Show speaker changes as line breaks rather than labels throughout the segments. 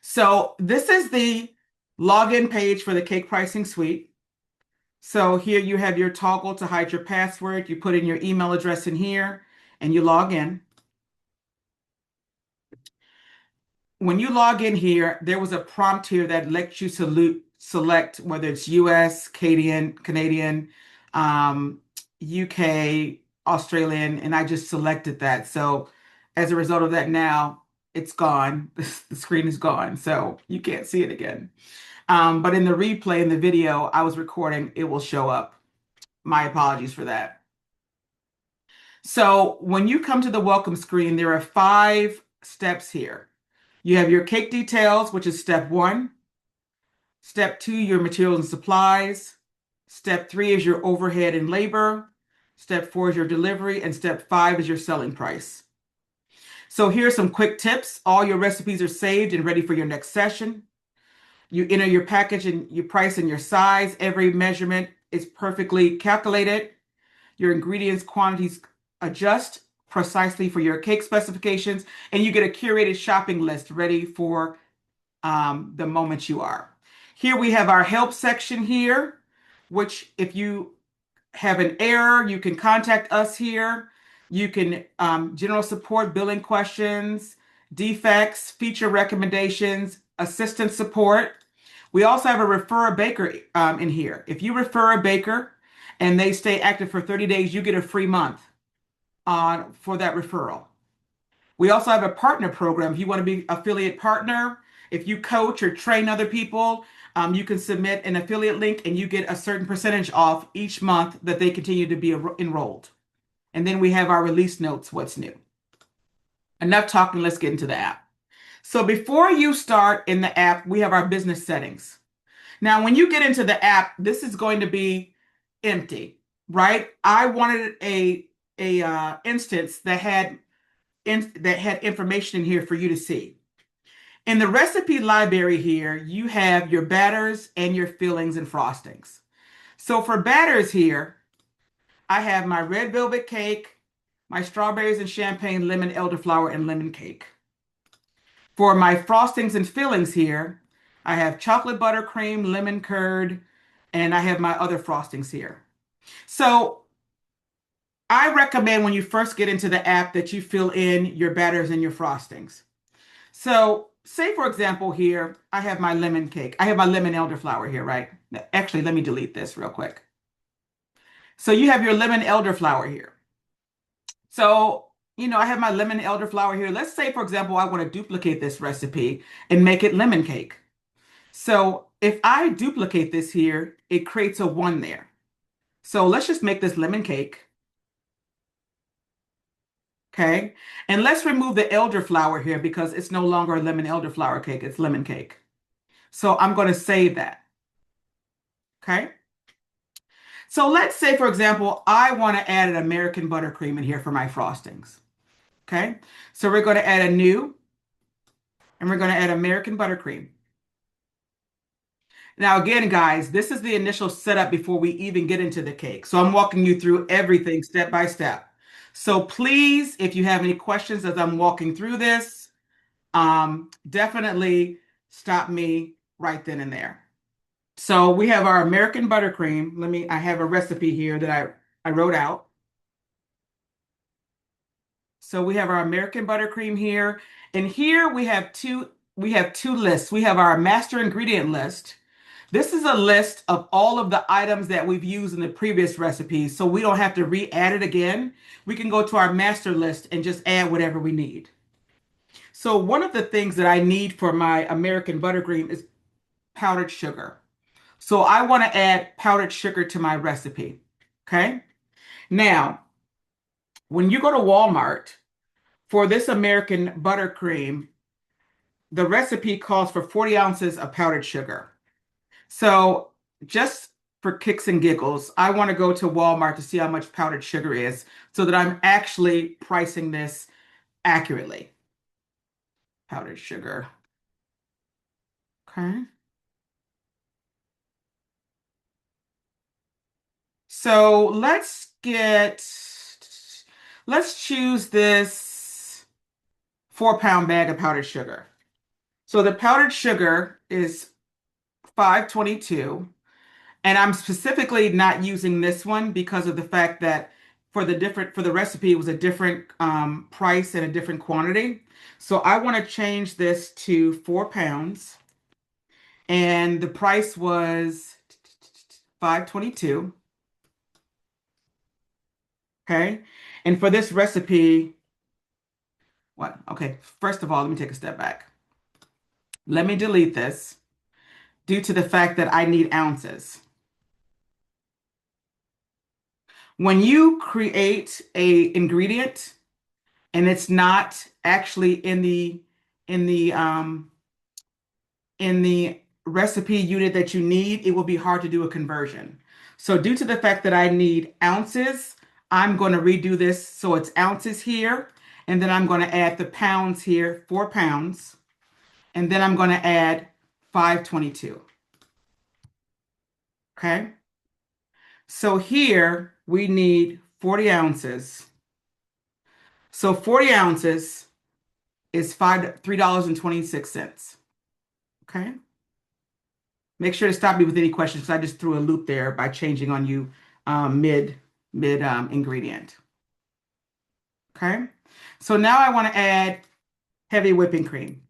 So this is the login page for the cake pricing suite. So here you have your toggle to hide your password. You put in your email address in here and you log in. When you log in here, there was a prompt here that lets you select whether it's US, Canadian, um, UK, Australian, and I just selected that. So as a result of that, now it's gone. The screen is gone, so you can't see it again. But in the replay in the video I was recording, it will show up. My apologies for that. So when you come to the welcome screen, there are 5 steps here. You have your cake details, which is step 1. Step 2, your materials and supplies. Step 3 is your overhead and labor. Step 4 is your delivery. And step 5 is your selling price. So here's some quick tips. All your recipes are saved and ready for your next session. You enter your package and your price and your size. Every measurement is perfectly calculated. Your ingredients quantities adjust precisely for your cake specifications, and you get a curated shopping list ready for the moment you are. Here we have our help section here, which if you have an error, you can contact us here. You can general support, billing questions, defects, feature recommendations, assistance support. We also have a refer a baker in here. If you refer a baker and they stay active for 30 days, you get a free month for that referral. We also have a partner program. If you want to be affiliate partner, if you coach or train other people, you can submit an affiliate link and you get a certain percentage off each month that they continue to be enrolled. And then we have our release notes, what's new. Enough talking, let's get into the app. So before you start in the app, we have our business settings. Now, when you get into the app, this is going to be empty, right? I wanted a instance that had information in here for you to see. In the recipe library here, you have your batters and your fillings and frostings. So for batters here, I have my red velvet cake, my strawberries and champagne lemon elderflower and lemon cake. For my frostings and fillings here, I have chocolate buttercream, lemon curd, and I have my other frostings here. So I recommend when you first get into the app that you fill in your batters and your frostings. So say, for example, here, I have my lemon cake. I have my lemon elderflower here, right? Actually, let me delete this real quick. So you have your lemon elderflower here. So, I have my lemon elderflower here. Let's say, for example, I want to duplicate this recipe and make it lemon cake. So if I duplicate this here, it creates a 1 there. So let's just make this lemon cake. Okay. And let's remove the elderflower here because it's no longer a lemon elderflower cake. It's lemon cake. So I'm going to save that. Okay. So let's say, for example, I want to add an American buttercream in here for my frostings. Okay. So we're going to add a new, and we're going to add American buttercream. Now, again, guys, this is the initial setup before we even get into the cake. So I'm walking you through everything step by step. So please, if you have any questions as I'm walking through this, definitely stop me right then and there. So we have our American buttercream. I have a recipe here that I wrote out. So we have our American buttercream here. And here we have two lists. We have our master ingredient list. This is a list of all of the items that we've used in the previous recipes, so we don't have to re-add it again. We can go to our master list and just add whatever we need. So one of the things that I need for my American buttercream is powdered sugar. So I want to add powdered sugar to my recipe. Okay. Now, when you go to Walmart for this American buttercream, the recipe calls for 40 ounces of powdered sugar. So just for kicks and giggles, I want to go to Walmart to see how much powdered sugar is so that I'm actually pricing this accurately. Powdered sugar. Okay. So let's choose this 4-pound bag of powdered sugar. So the powdered sugar is 522. And I'm specifically not using this one because of the fact that for the recipe, it was a different price and a different quantity. So I want to change this to 4 pounds. And the price was 522. Okay. And for this recipe, what? Okay. First of all, let me take a step back. Let me delete this due to the fact that I need ounces. When you create a ingredient and it's not actually in the um in the recipe unit that you need, it will be hard to do a conversion. So due to the fact that I need ounces, I'm going to redo this so it's ounces here, and then I'm going to add the pounds here, 4 pounds, and then I'm going to add 522. Okay. So here we need 40 ounces. So 40 ounces is $3.26. Okay. Make sure to stop me with any questions because I just threw a loop there by changing on you mid ingredient. Okay. So now I want to add heavy whipping cream.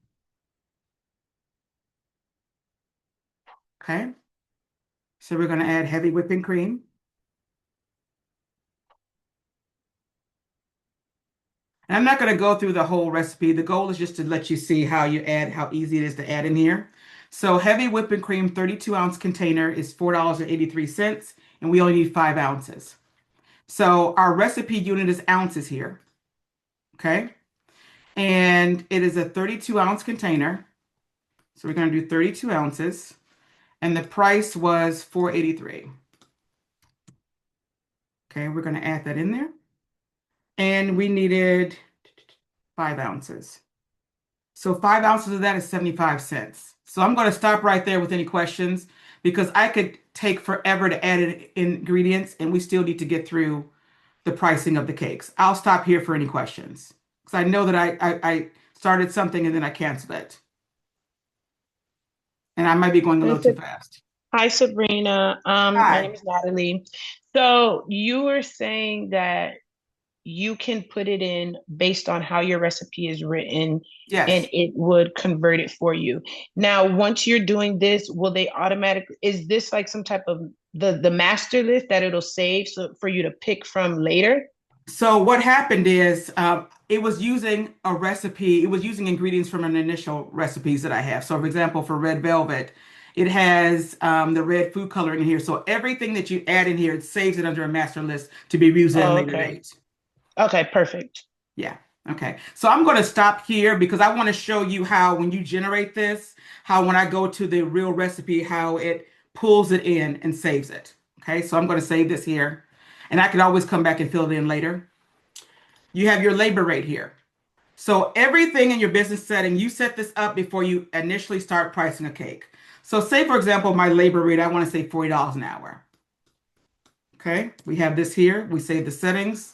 Okay. So we're going to add heavy whipping cream. And I'm not going to go through the whole recipe. The goal is just to let you see how you add, how easy it is to add in here. So heavy whipping cream, 32-ounce container is $4.83, and we only need 5 ounces. So our recipe unit is ounces here. Okay. And it is a 32-ounce container. So we're going to do 32 ounces. And the price was $4.83. Okay, we're going to add that in there. And we needed 5 ounces. So 5 ounces of that is 75 cents. So I'm going to stop right there with any questions because I could take forever to add in ingredients and we still need to get through the pricing of the cakes. I'll stop here for any questions because I know that I started something and then I canceled it. And I might be going a
Hi,
little too fast.
Hi, Sabrina. My name
Hi.
is Natalie. So you were saying that you can put it in based on how your recipe is written and
Yes.
it would convert it for you. Now, once you're doing this, will they automatically, is this like some type of the master list that it'll save so for you to pick from later?
So what happened is it was using a recipe, it was using ingredients from an initial recipes that I have. So for example, for red velvet, it has the red food coloring in here. So everything that you add in here, it saves it under a master list to be used at a
Oh,
later
okay.
date.
Okay, perfect.
Yeah. Okay. So I'm going to stop here because I want to show you how when you generate this, how when I go to the real recipe, how it pulls it in and saves it. Okay. So I'm going to save this here and I can always come back and fill it in later. You have your labor rate here. So everything in your business setting, you set this up before you initially start pricing a cake. So say, for example, my labor rate, I want to say $40 an hour. Okay. We have this here. We save the settings.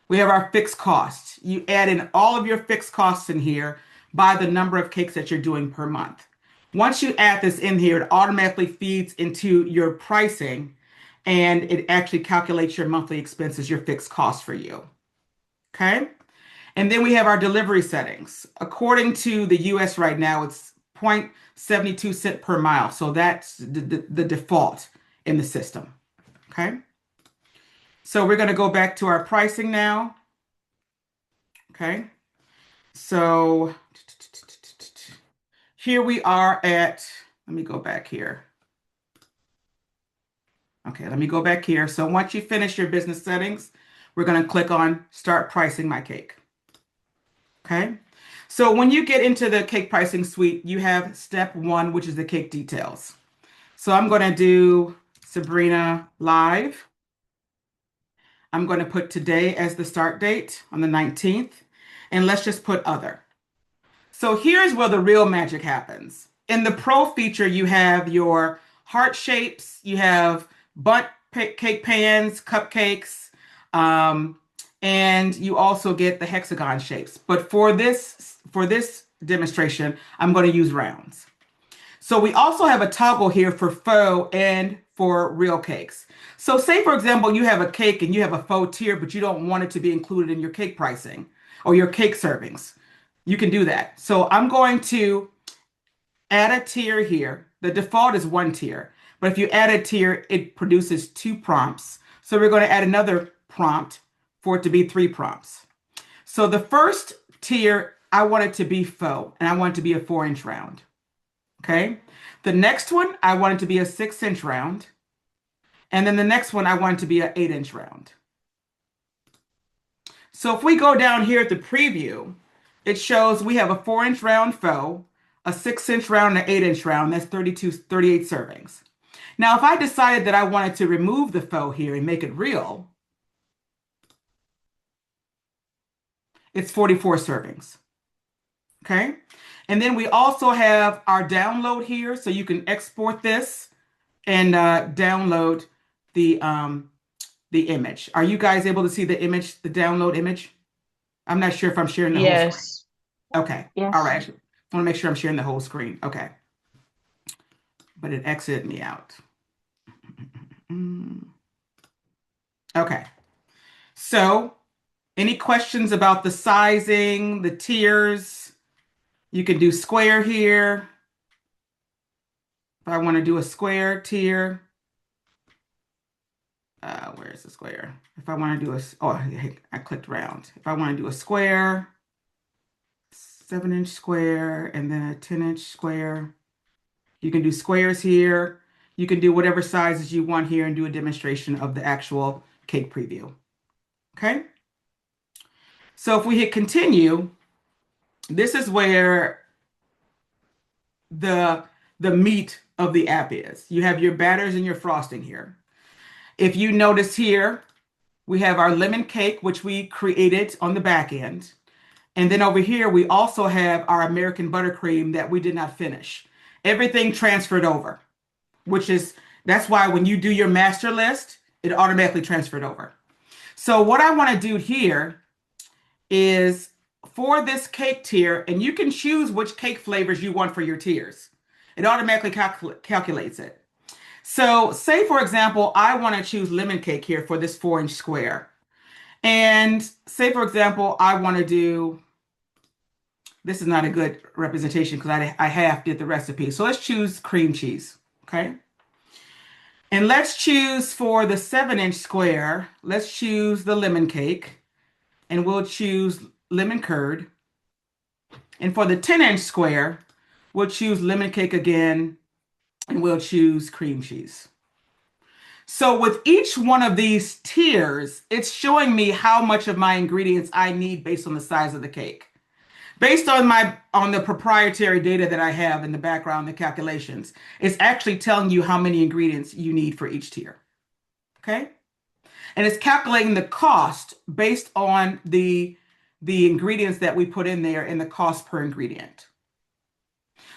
We have our fixed costs. You add in all of your fixed costs in here by the number of cakes that you're doing per month. Once you add this in here, it automatically feeds into your pricing and it actually calculates your monthly expenses, your fixed costs for you. Okay. And then we have our delivery settings. According to the US right now, it's 0.72 cent per mile. So that's the default in the system. Okay. So we're going to go back to our pricing now. Okay. So here we are at, let me go back here. Okay, let me go back here. So once you finish your business settings, we're going to click on Start Pricing My Cake. Okay. So when you get into the cake pricing suite, you have step one, which is the cake details. So I'm going to do Sabrina Live. I'm going to put today as the start date on the 19th. And let's just put other. So here's where the real magic happens. In the Pro feature, you have your heart shapes, you have bundt cake pans, cupcakes, um, and you also get the hexagon shapes. But for this demonstration, I'm going to use rounds. So we also have a toggle here for faux and for real cakes. So say, for example, you have a cake and you have a faux tier, but you don't want it to be included in your cake pricing or your cake servings. You can do that. So I'm going to add a tier here. The default is one tier, but if you add a tier, it produces two prompts. So we're going to add another prompt for it to be three prompts. So the first tier, I want it to be faux, and I want it to be a 4-inch round. Okay. The next one, I want it to be a 6-inch round. And then the next one, I want it to be an 8-inch round. So if we go down here at the preview, it shows we have a 4-inch round faux, a 6-inch round, and an 8-inch round. That's 38 servings. Now, if I decided that I wanted to remove the faux here and make it real, it's 44 servings. Okay. And then we also have our download here. So you can export this and download the image. Are you guys able to see the image, the download image? I'm not sure if I'm sharing the whole screen.
Yes.
Okay. All
Yes.
right. I want to make sure I'm sharing the whole screen. Okay. But it exited me out. Mm. Okay. So, any questions about the sizing, the tiers? You can do square here. If I want to do a square tier, where is the square? If I want to do I clicked round. If I want to do a square, 7-inch square, and then a 10-inch square, you can do squares here. You can do whatever sizes you want here and do a demonstration of the actual cake preview. Okay. So if we hit continue, this is where the the meat of the app is. You have your batters and your frosting here. If you notice here, we have our lemon cake, which we created on the back end. And then over here, we also have our American buttercream that we did not finish. Everything transferred over, that's why when you do your master list, it automatically transferred over. So what I want to do here is for this cake tier, and you can choose which cake flavors you want for your tiers. It automatically calculates it. So say, for example, I want to choose lemon cake here for this 4-inch square. And say, for example, I want to do, this is not a good representation because I half did the recipe. So let's choose cream cheese, okay? And let's choose for the 7-inch square, let's choose the lemon cake, and we'll choose lemon curd. And for the 10-inch square, we'll choose lemon cake again, and we'll choose cream cheese. So with each one of these tiers, it's showing me how much of my ingredients I need based on the size of the cake. Based on the proprietary data that I have in the background, the calculations, it's actually telling you how many ingredients you need for each tier. Okay? And it's calculating the cost based on the ingredients that we put in there and the cost per ingredient.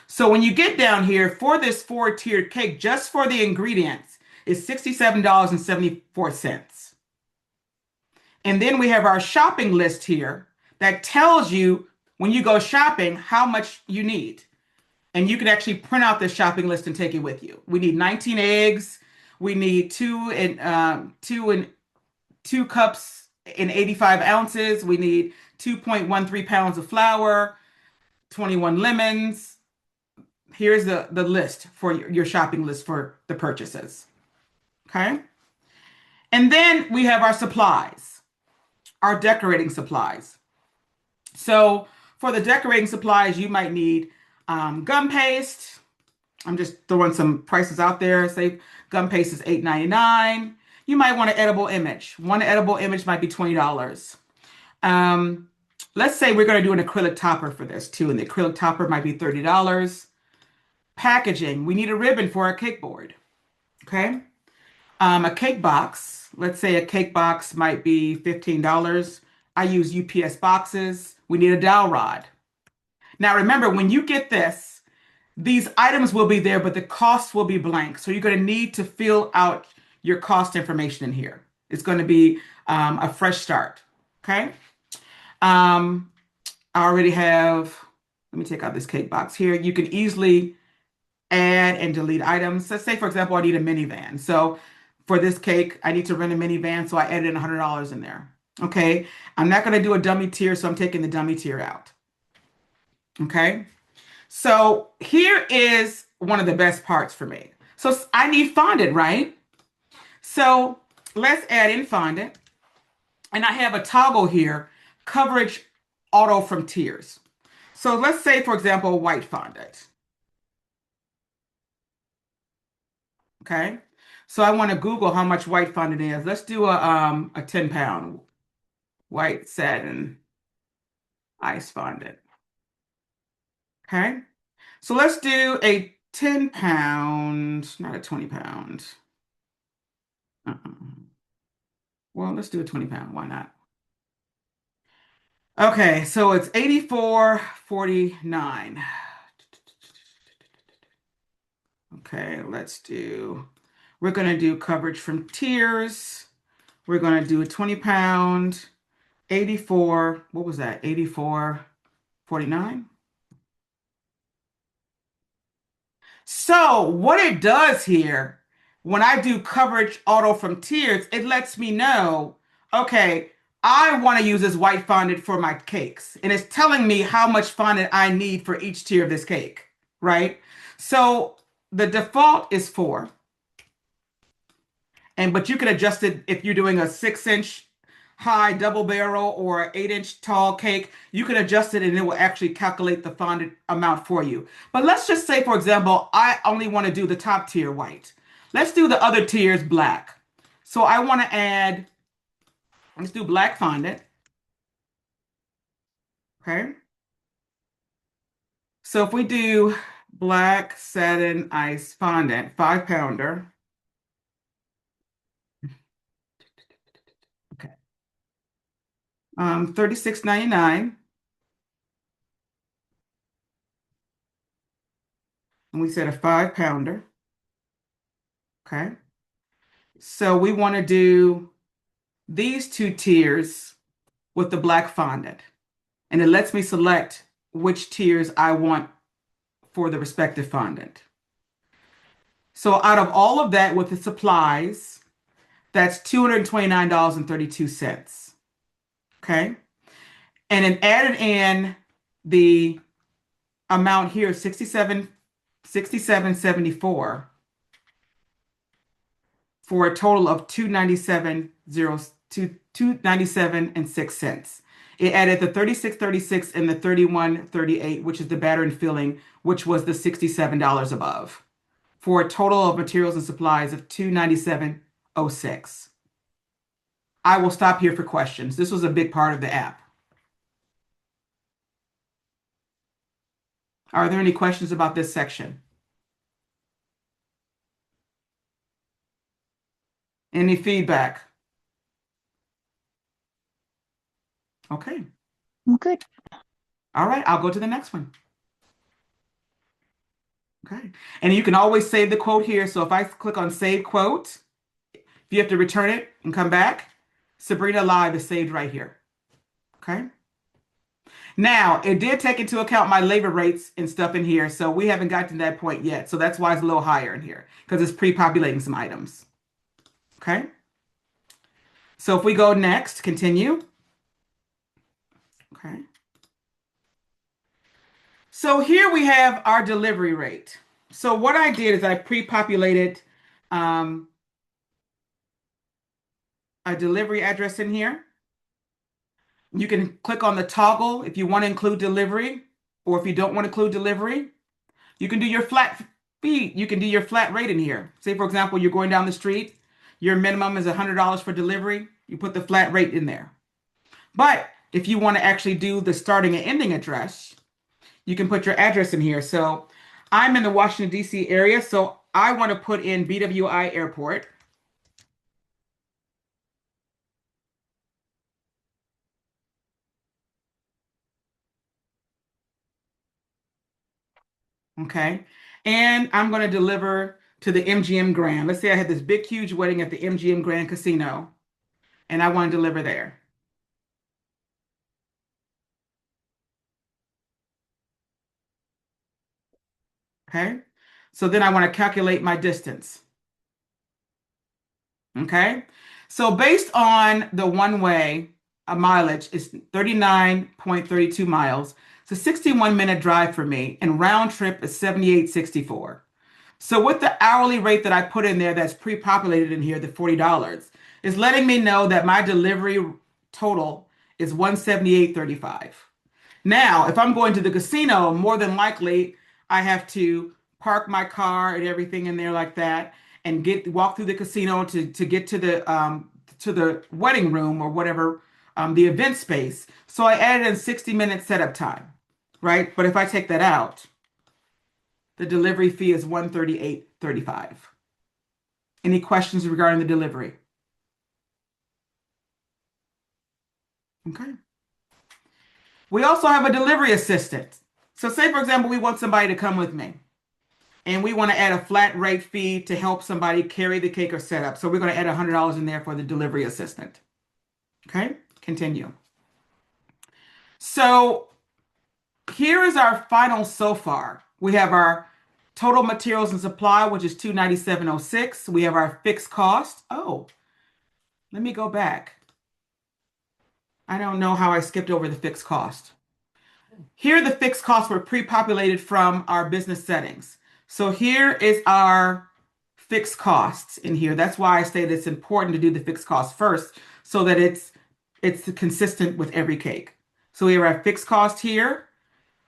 So when you get down here for this 4-tiered cake, just for the ingredients, is $67.74. And then we have our shopping list here that tells you when you go shopping how much you need. And you can actually print out this shopping list and take it with you. We need 19 eggs. We need 2 cups and 85 ounces. We need 2.13 pounds of flour, 21 lemons. Here's the list for your shopping list for the purchases. Okay. And then we have our supplies, our decorating supplies. So for the decorating supplies, you might need gum paste. I'm just throwing some prices out there. Say gum paste is $8.99. You might want an edible image. One edible image might be $20. Let's say we're going to do an acrylic topper for this too, and the acrylic topper might be $30. Packaging, we need a ribbon for our cake board. Okay. A cake box, let's say a cake box might be $15. I use UPS boxes. We need a dowel rod. Now remember, when you get this, these items will be there, but the cost will be blank. So you're going to need to fill out your cost information in here. It's going to be a fresh start. Okay. I already have Let me take out this cake box here. You can easily add and delete items. So say, for example, I need a minivan. So for this cake, I need to rent a minivan, so I added in $100 in there. Okay, I'm not going to do a dummy tier, so I'm taking the dummy tier out. Okay, so here is one of the best parts for me. So I need fondant, right? So let's add in fondant. And I have a toggle here, coverage auto from tiers. So let's say, for example, white fondant. Okay. So I want to Google how much white fondant is. Let's do a 10 pound white satin ice fondant. Okay. So let's do a 10 pound, not a 20 pound. Uh-uh. Well, let's do a 20 pound. Why not? Okay, so it's 84.49. Okay, we're going to do coverage from tiers. We're going to do a 20 pound, 84, what was that? 84.49. So what it does here, when I do coverage auto from tiers, it lets me know, okay, I want to use this white fondant for my cakes. And it's telling me how much fondant I need for each tier of this cake, right? So the default is 4. But you can adjust it if you're doing a 6-inch high double barrel or 8-inch tall cake. You can adjust it and it will actually calculate the fondant amount for you. But let's just say, for example, I only want to do the top tier white. Let's do the other tiers black. So I want to add, let's do black fondant. Okay. So if we do black satin ice fondant, 5 pounder. Okay. 36.99. And we said a 5 pounder. Okay. So we want to do these 2 tiers with the black fondant. And it lets me select which tiers I want for the respective fondant. So out of all of that with the supplies, that's $229.32. Okay. And then added in the amount here, 67.74 for a total of 297 and 6 cents. It added the 36.36 and the 31.38, which is the batter and filling, which was the $67 above, for a total of materials and supplies of 297.06. I will stop here for questions. This was a big part of the app. Are there any questions about this section? Any feedback? Okay.
I'm good.
All right, I'll go to the next one. Okay. And you can always save the quote here. So if I click on save quote, if you have to return it and come back, Sabrina Live is saved right here. Okay. Now, it did take into account my labor rates and stuff in here. So we haven't gotten to that point yet. So that's why it's a little higher in here because it's pre-populating some items. Okay. So if we go next, continue. Okay. So here we have our delivery rate. So what I did is I pre-populated um, a delivery address in here. You can click on the toggle if you want to include delivery, or if you don't want to include delivery. You can do your flat fee. You can do your flat rate in here. Say, for example, you're going down the street. Your minimum is $100 for delivery. You put the flat rate in there. But if you want to actually do the starting and ending address, you can put your address in here. So I'm in the Washington, D.C. area, so I want to put in BWI Airport. Okay. And I'm going to deliver to the MGM Grand. Let's say I had this big, huge wedding at the MGM Grand Casino, and I want to deliver there. Okay. So then I want to calculate my distance. Okay. So based on the one way, a mileage is 39.32 miles. It's a 61-minute drive for me, and round trip is 78.64. So with the hourly rate that I put in there that's pre-populated in here, the $40, is letting me know that my delivery total is 178.35. Now, if I'm going to the casino, more than likely I have to park my car and everything in there like that and get walk through the casino to get to the wedding room or whatever the event space. So I added in 60-minute setup time, right? But if I take that out, the delivery fee is 138.35. Any questions regarding the delivery? Okay. We also have a delivery assistant. So say, for example, we want somebody to come with me and we want to add a flat rate fee to help somebody carry the cake or set up. So we're going to add $100 in there for the delivery assistant. Okay, continue. So here is our final so far. We have our total materials and supply, which is 297.06. We have our fixed cost. Oh, let me go back. I don't know how I skipped over the fixed cost. Here, the fixed costs were pre-populated from our business settings. So here is our fixed costs in here. That's why I say that it's important to do the fixed costs first so that it's consistent with every cake. So we have our fixed cost here,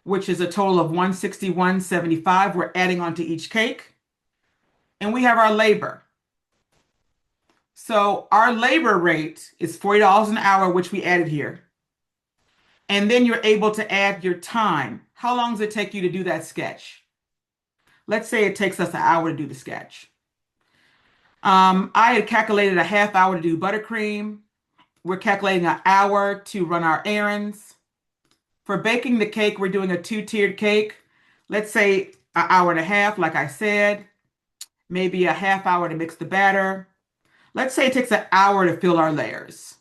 which is a total of 161.75. We're adding onto each cake. And we have our labor. So our labor rate is $40 an hour, which we added here. And then you're able to add your time. How long does it take you to do that sketch? Let's say it takes us an hour to do the sketch. I had calculated a half hour to do buttercream. We're calculating an hour to run our errands. For baking the cake, we're doing a two-tiered cake. Let's say an hour and a half, like I said, maybe a half hour to mix the batter. Let's say it takes an hour to fill our layers.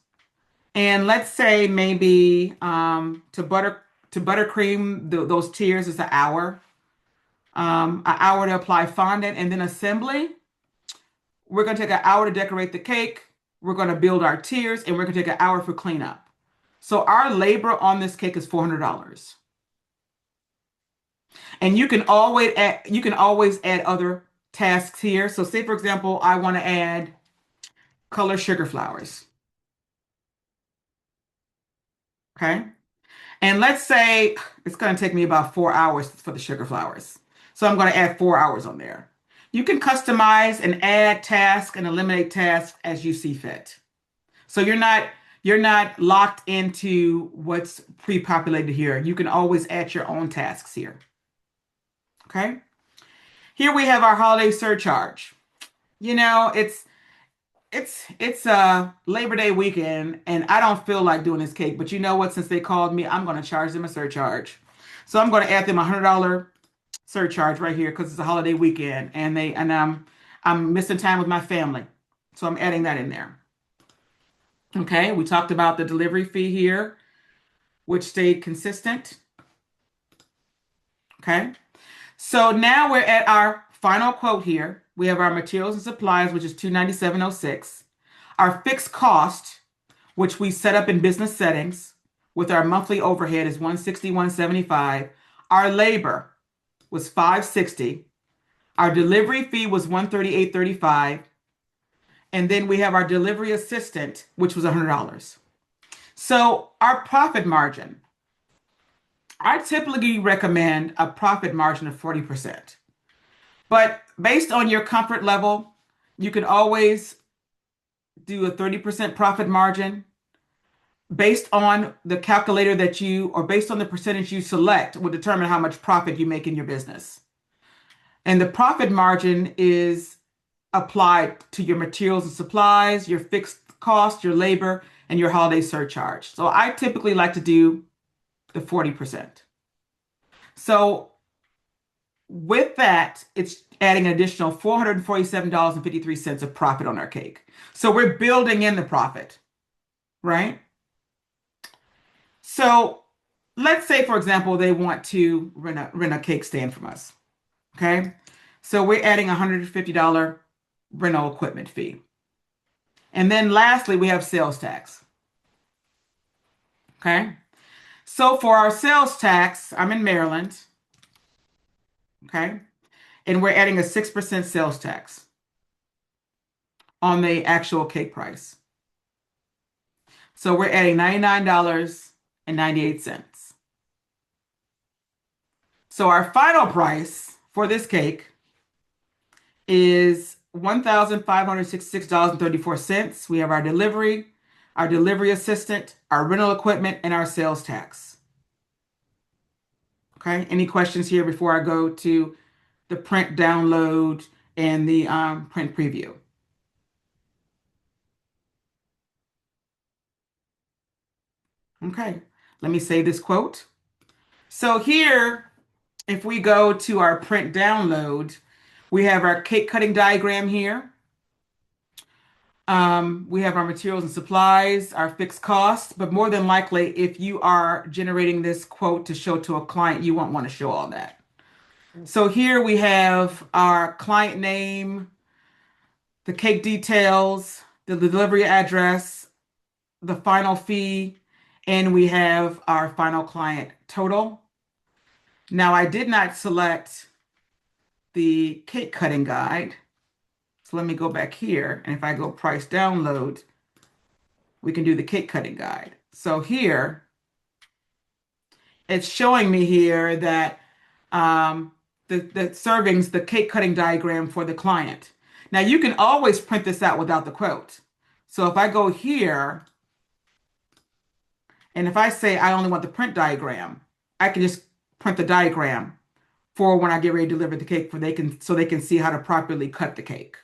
And let's say maybe to buttercream those tiers is an hour. An hour to apply fondant and then assembly. We're going to take an hour to decorate the cake. We're going to build our tiers and we're going to take an hour for cleanup. So our labor on this cake is $400. And you can always add other tasks here. So say for example, I want to add color sugar flowers. Okay. And let's say it's going to take me about 4 hours for the sugar flowers. So I'm going to add 4 hours on there. You can customize and add tasks and eliminate tasks as you see fit. So you're not locked into what's pre-populated here. You can always add your own tasks here. Okay. Here we have our holiday surcharge. You know, it's a Labor Day weekend and I don't feel like doing this cake, but you know what? Since they called me, I'm going to charge them a surcharge. So I'm going to add them a $100 surcharge right here because it's a holiday weekend and I'm missing time with my family. So I'm adding that in there. Okay, we talked about the delivery fee here, which stayed consistent. Okay, so now we're at our final quote here. We have our materials and supplies, which is 297.06. Our fixed cost, which we set up in business settings with our monthly overhead is 161.75. Our labor was 560. Our delivery fee was 138.35. And then we have our delivery assistant, which was $100. So our profit margin, I typically recommend a profit margin of 40%. But based on your comfort level, you can always do a 30% profit margin based on the calculator that you, or based on the percentage you select, will determine how much profit you make in your business. And the profit margin is applied to your materials and supplies, your fixed cost, your labor, and your holiday surcharge. So I typically like to do the 40%. So with that, it's adding an additional $447.53 of profit on our cake. So we're building in the profit, right? So let's say, for example, they want to rent a cake stand from us. Okay. So we're adding $150 rental equipment fee. And then lastly, we have sales tax. Okay. So for our sales tax, I'm in Maryland. Okay. And we're adding a 6% sales tax on the actual cake price. So we're adding $99.98. So our final price for this cake is $1,566.34. We have our delivery assistant, our rental equipment, and our sales tax. Okay. Any questions here before I go to the print download and the print preview? Okay. Let me say this quote. So here, if we go to our print download, we have our cake cutting diagram here. We have our materials and supplies, our fixed costs, but more than likely, if you are generating this quote to show to a client, you won't want to show all that. So here we have our client name, the cake details, the delivery address, the final fee, and we have our final client total. Now, I did not select the cake cutting guide. So let me go back here. And if I go price download, we can do the cake cutting guide. So here, it's showing me here that the servings, the cake cutting diagram for the client. Now you can always print this out without the quote. So if I go here, and if I say I only want the print diagram, I can just print the diagram for when I get ready to deliver the cake so they can see how to properly cut the cake.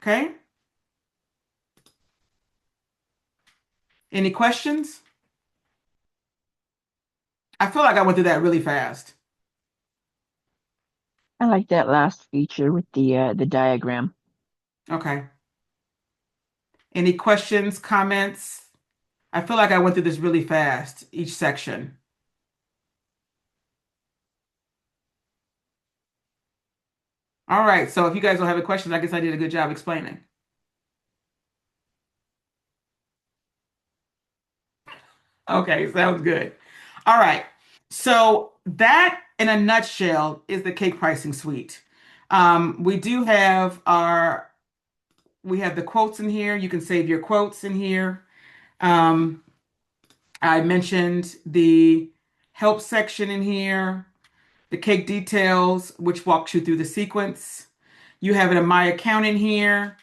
Okay? Any questions? I feel like I went through that really fast.
I like that last feature with the diagram.
Okay. Any questions, comments? I feel like I went through this really fast, each section. All right, so if you guys don't have any questions, I guess I did a good job explaining. Okay, sounds good. All right, so that in a nutshell is the cake pricing suite. We do have we have the quotes in here. You can save your quotes in here. Um, I mentioned the help section in here, the cake details, which walks you through the sequence. You have it in my account in here,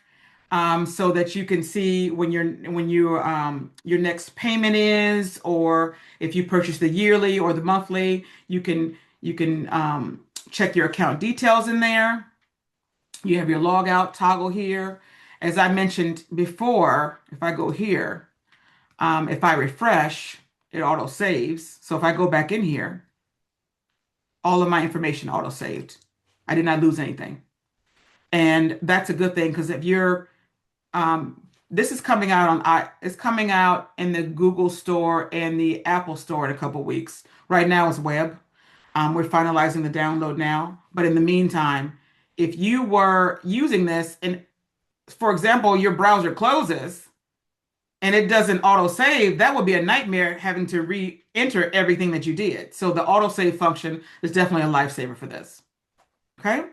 so that you can see your next payment is, or if you purchase the yearly or the monthly, you can check your account details in there. You have your log out toggle here. As I mentioned before, if I go here, if I refresh, it auto saves. So if I go back in here, all of my information auto saved. I did not lose anything. And that's a good thing because if you're this is coming out it's coming out in the Google Store and the Apple Store in a couple weeks. Right now it's web. We're finalizing the download now. But in the meantime, if you were using this and, for example, your browser closes and it doesn't auto save, that would be a nightmare having to re-enter everything that you did. So the auto save function is definitely a lifesaver for this. Okay.